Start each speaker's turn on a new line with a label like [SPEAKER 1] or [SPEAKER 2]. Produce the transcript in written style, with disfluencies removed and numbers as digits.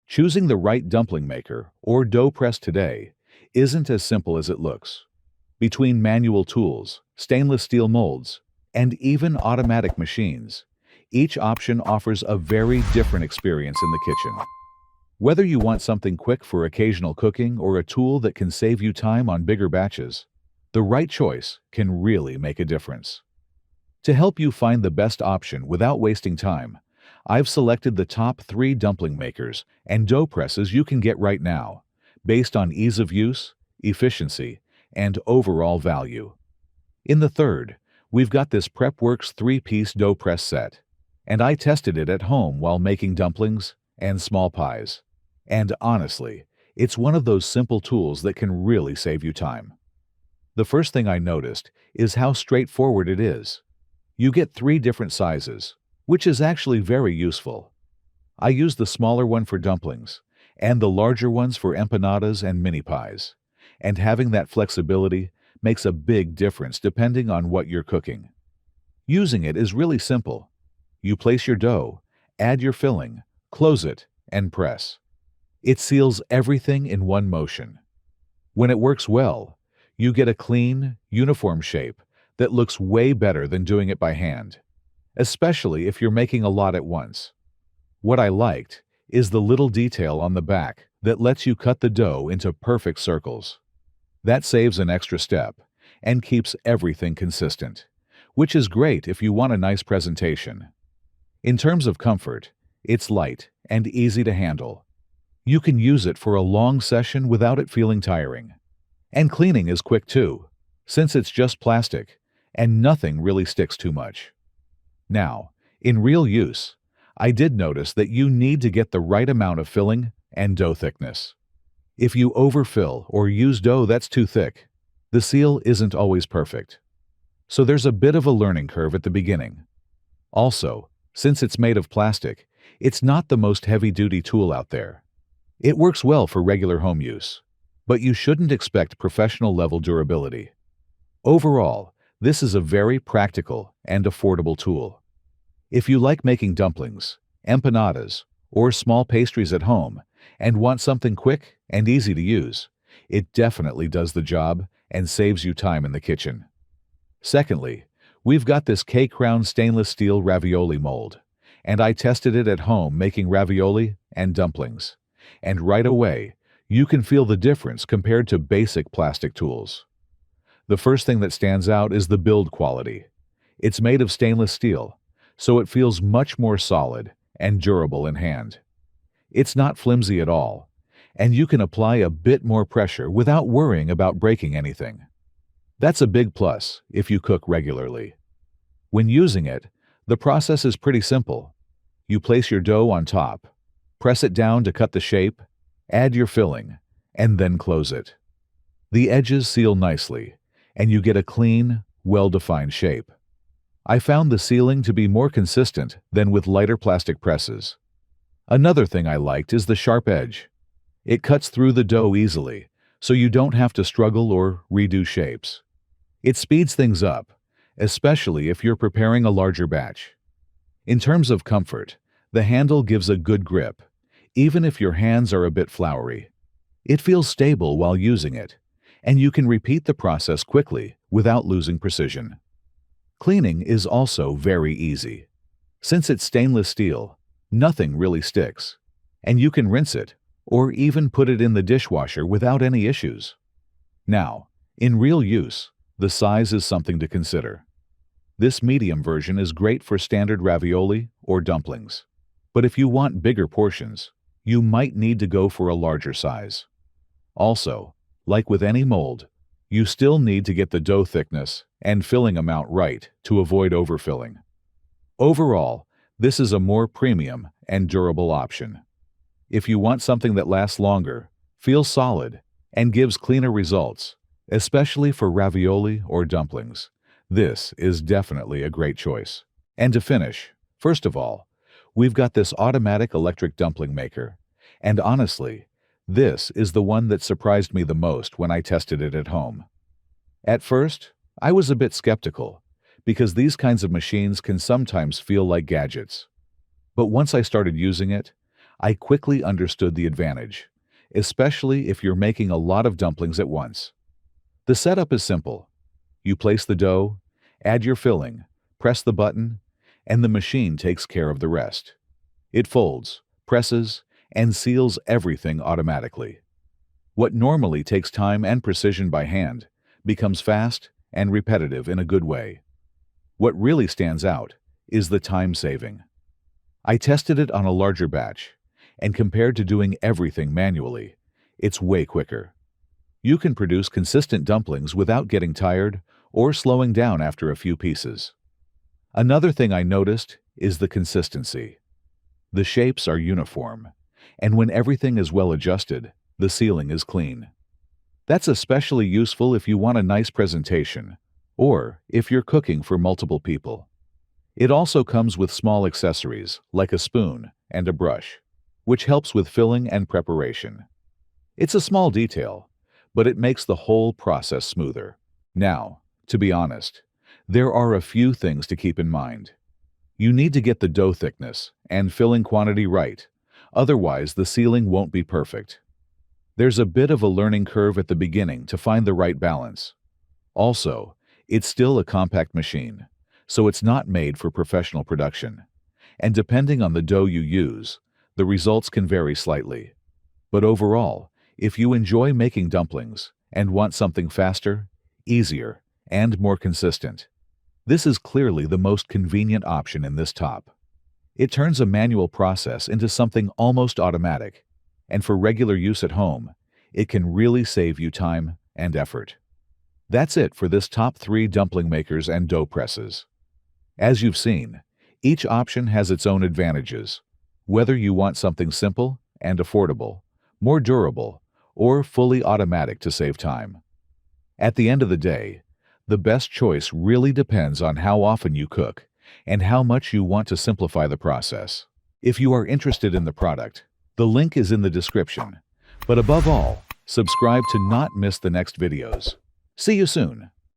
[SPEAKER 1] Choosing the right dumpling maker or dough press today isn't as simple as it looks. Between manual tools, stainless steel molds, and even automatic machines, each option offers a very different experience in the kitchen. Whether you want something quick for occasional cooking or a tool that can save you time on bigger batches, the right choice can really make a difference. To help you find the best option without wasting time, I've selected the top 3 dumpling makers and dough presses you can get right now, based on ease of use, efficiency, and overall value. In the third, we've got this PrepWorks 3-piece dough press set, and I tested it at home while making dumplings and small pies. And honestly, it's one of those simple tools that can really save you time. The first thing I noticed is how straightforward it is. You get 3 different sizes, which is actually very useful. I use the smaller one for dumplings, and the larger ones for empanadas and mini pies. And having that flexibility makes a big difference depending on what you're cooking. Using it is really simple. You place your dough, add your filling, close it, and press. It seals everything in one motion. When it works well, you get a clean, uniform shape that looks way better than doing it by hand, especially if you're making a lot at once. What I liked is the little detail on the back that lets you cut the dough into perfect circles. That saves an extra step and keeps everything consistent, which is great if you want a nice presentation. In terms of comfort, it's light and easy to handle. You can use it for a long session without it feeling tiring. And cleaning is quick too, since it's just plastic and nothing really sticks too much. Now, in real use, I did notice that you need to get the right amount of filling and dough thickness. If you overfill or use dough that's too thick, the seal isn't always perfect. So there's a bit of a learning curve at the beginning. Also, since it's made of plastic, it's not the most heavy-duty tool out there. It works well for regular home use, but you shouldn't expect professional-level durability. Overall, this is a very practical and affordable tool. If you like making dumplings, empanadas, or small pastries at home and want something quick and easy to use, it definitely does the job and saves you time in the kitchen. Secondly, we've got this K-Crown stainless steel ravioli mold, and I tested it at home making ravioli and dumplings. And right away, you can feel the difference compared to basic plastic tools. The first thing that stands out is the build quality. It's made of stainless steel, so it feels much more solid and durable in hand. It's not flimsy at all, and you can apply a bit more pressure without worrying about breaking anything. That's a big plus if you cook regularly. When using it, the process is pretty simple. You place your dough on top, press it down to cut the shape, add your filling, and then close it. The edges seal nicely, and you get a clean, well-defined shape. I found the sealing to be more consistent than with lighter plastic presses. Another thing I liked is the sharp edge. It cuts through the dough easily, so you don't have to struggle or redo shapes. It speeds things up, especially if you're preparing a larger batch. In terms of comfort, the handle gives a good grip, even if your hands are a bit floury. It feels stable while using it, and you can repeat the process quickly without losing precision. Cleaning is also very easy. Since it's stainless steel, nothing really sticks, and you can rinse it or even put it in the dishwasher without any issues. Now, in real use, the size is something to consider. This medium version is great for standard ravioli or dumplings, but if you want bigger portions, you might need to go for a larger size. Also, like with any mold, you still need to get the dough thickness and filling amount right to avoid overfilling. Overall, this is a more premium and durable option. If you want something that lasts longer, feels solid, and gives cleaner results, especially for ravioli or dumplings, this is definitely a great choice. And to finish, first of all, we've got this automatic electric dumpling maker, and honestly, this is the one that surprised me the most when I tested it at home. At first, I was a bit skeptical, because these kinds of machines can sometimes feel like gadgets. But once I started using it, I quickly understood the advantage, especially if you're making a lot of dumplings at once. The setup is simple. You place the dough, add your filling, press the button, and the machine takes care of the rest. It folds, presses, and seals everything automatically. What normally takes time and precision by hand becomes fast and repetitive in a good way. What really stands out is the time saving. I tested it on a larger batch, and compared to doing everything manually, it's way quicker. You can produce consistent dumplings without getting tired or slowing down after a few pieces. Another thing I noticed is the consistency. The shapes are uniform, and when everything is well adjusted, the sealing is clean. That's especially useful if you want a nice presentation, or if you're cooking for multiple people. It also comes with small accessories like a spoon and a brush, which helps with filling and preparation. It's a small detail, but it makes the whole process smoother. Now, to be honest, there are a few things to keep in mind. You need to get the dough thickness and filling quantity right, otherwise the sealing won't be perfect. There's a bit of a learning curve at the beginning to find the right balance. Also, it's still a compact machine, so it's not made for professional production. And depending on the dough you use, the results can vary slightly. But overall, if you enjoy making dumplings and want something faster, easier, and more consistent, this is clearly the most convenient option in this top. It turns a manual process into something almost automatic, and for regular use at home, it can really save you time and effort. That's it for this top 3 dumpling makers and dough presses. As you've seen, each option has its own advantages, whether you want something simple and affordable, more durable, or fully automatic to save time. At the end of the day, the best choice really depends on how often you cook and how much you want to simplify the process. If you are interested in the product, the link is in the description. But above all, subscribe to not miss the next videos. See you soon.